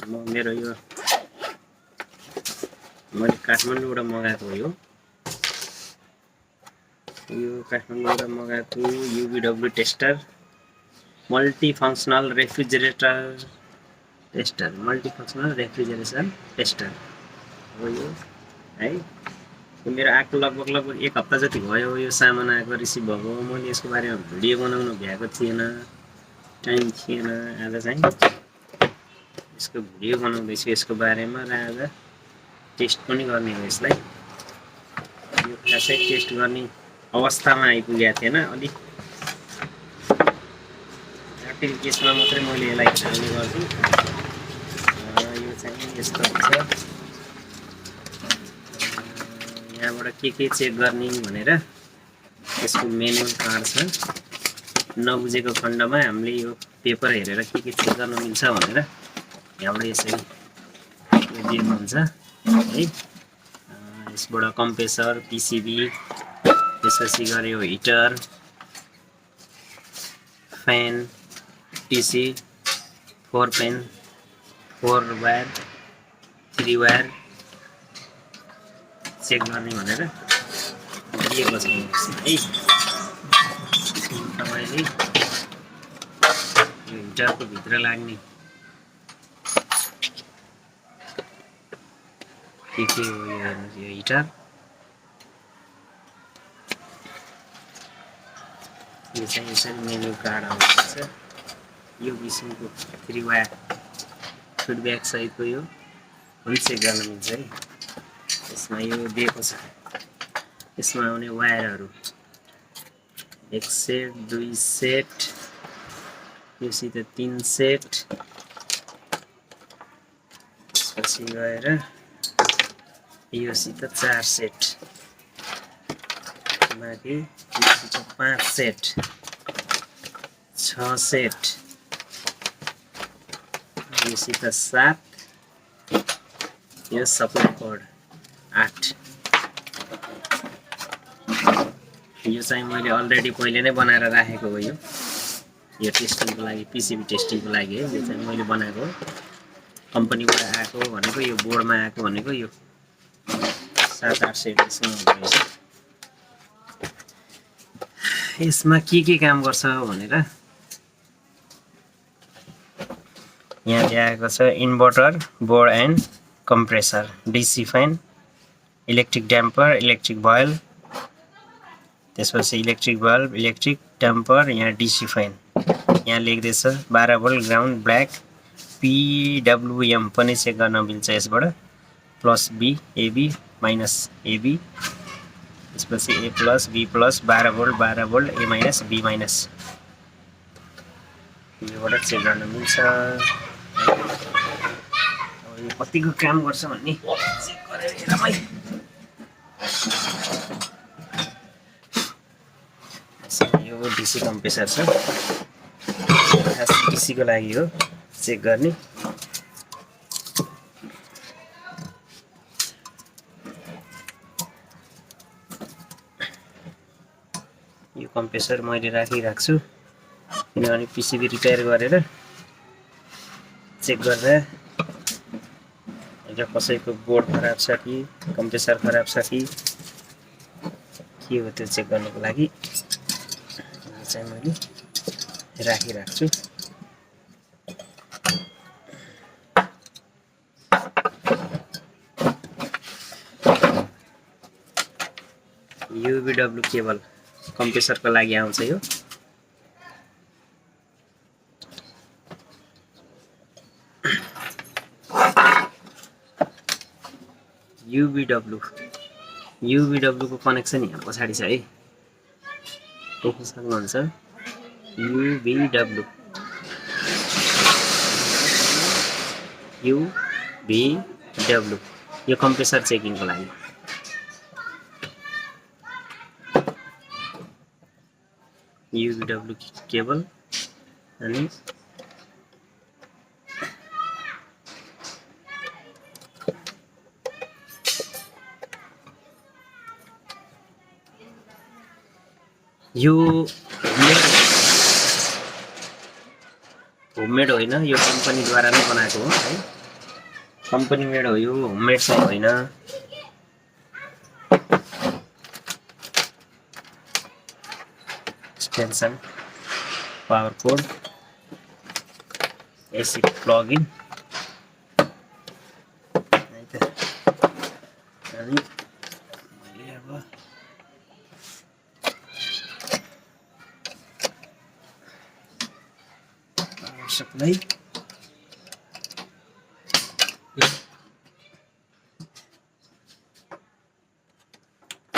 म मेरो यो मैले काठमाडौँबाट मगाएको हो। यो काठमाडौँबाट मगाएको UVW tester, multifunctional refrigerator tester, multifunctional refrigeration tester हो यो है। मेरो आएको लगभग 1 हप्ता जति भयो यो सामान आएको, रिसिभ भएको। मैले यसको बारेमा भिडियो बनाउन भ्याएको थिएन, टाइम थिएन। आज चाहिँ यसको भिडियो बनाउँदैछु यसको बारेमा, र आज टेस्ट पनि गर्ने हो यसलाई। यो खासै टेस्ट गर्ने अवस्थामा आइपुगेको थिएन, अलिक जटिल केसमा मात्रै मैले यसलाई हाल्ने गर्छु। यो चाहिँ यस्तो हुन्छ। यहाँबाट के चेक गर्ने भनेर यसको मेनुअल कार्ड छ। नबुझेको खण्डमा हामीले यो पेपर हेरेर के चेक गर्न मिल्छ भनेर यहाँबाट यसरी दिएको हुन्छ है। यसबाट कम्प्रेसर, PCB, त्यसपछि गऱ्यो हिटर, फ्यान, TC, 4 पेन, 4 वायर, 3 वायर चेक गर्ने भनेर दिएको छ है। तपाईँले यो हिटरको भित्र लाग्ने के हो यो हेर्नुहोस्। यो हिटर, यो चाहिँ यसरी मेनु कार्ड आउँछ। यो किसिमको 3 वायर फिडब्याक सहितको यो पनि चेक गर्न मिल्छ है। यसमा यो दिएको छ, यसमा आउने वायरहरू 1 सेट, 2 सेट, योसित 3 सेट, त्यसपछि गएर योसित 4 सेट, बाँकी योसित 5 सेट, 6 सेट, योसित 7, यो सप्लाई कोड 8। यो चाहिँ मैले अलरेडी पहिले नै बनाएर राखेको हो। यो टेस्टिङको लागि, PCB टेस्टिङको लागि है। यो चाहिँ मैले बनाएको कम्पनीबाट आएको भनेको, यो बोर्डमा आएको भनेको यो 7-8 सेट यसमा हुँदो रहेछ। यसमा के काम गर्छ भनेर यहाँ दिएको छ। Inverter, board and compressor, DC fan, electric damper, electric bulb, त्यसपछि इलेक्ट्रिक बल्ब, इलेक्ट्रिक ड्याम्पर, यहाँ DC फ्यान। यहाँ लेख्दैछ 12 भोल्ट ग्राउन्ड ब्ल्याक, PWM पनि चेक गर्न मिल्छ यसबाट। +B, AB, -AB, त्यसपछि A+, B+, 12 volt, A-, B-, योबाट चेक गर्न मिल्छ। यो कतिको काम गर्छ भन्ने चेक गरेर हेरौँ है। यो DC कम्प्रेसर छ, खास DC को लागि हो चेक गर्ने। यो कम्प्रेसर मैले राखिरहेको छु, किनभने PCB रिपेयर गरेर चेक गर्दा कसैको बोर्ड खराब छ कि कम्प्रेसर खराब छ कि के हो त्यो चेक गर्नको लागि यो चाहिँ मैले राखिरहेको छु। UVW केबल कम्प्रेसरको लागि आउँछ यो। UVW को कनेक्सन यहाँ पछाडि छ है, देख्न सक्नुहुन्छ। UVW यो कम्प्रेसर चेकिङको लागि। UVW केबल अनि यो होममेड होइन, यो कम्पनीद्वारा नै बनाएको हो है। कम्पनी मेड हो यो, होममेड चाहिँ होइन। Extension, power code, AC plugin है त। अनि मैले अब पावर सप्लाई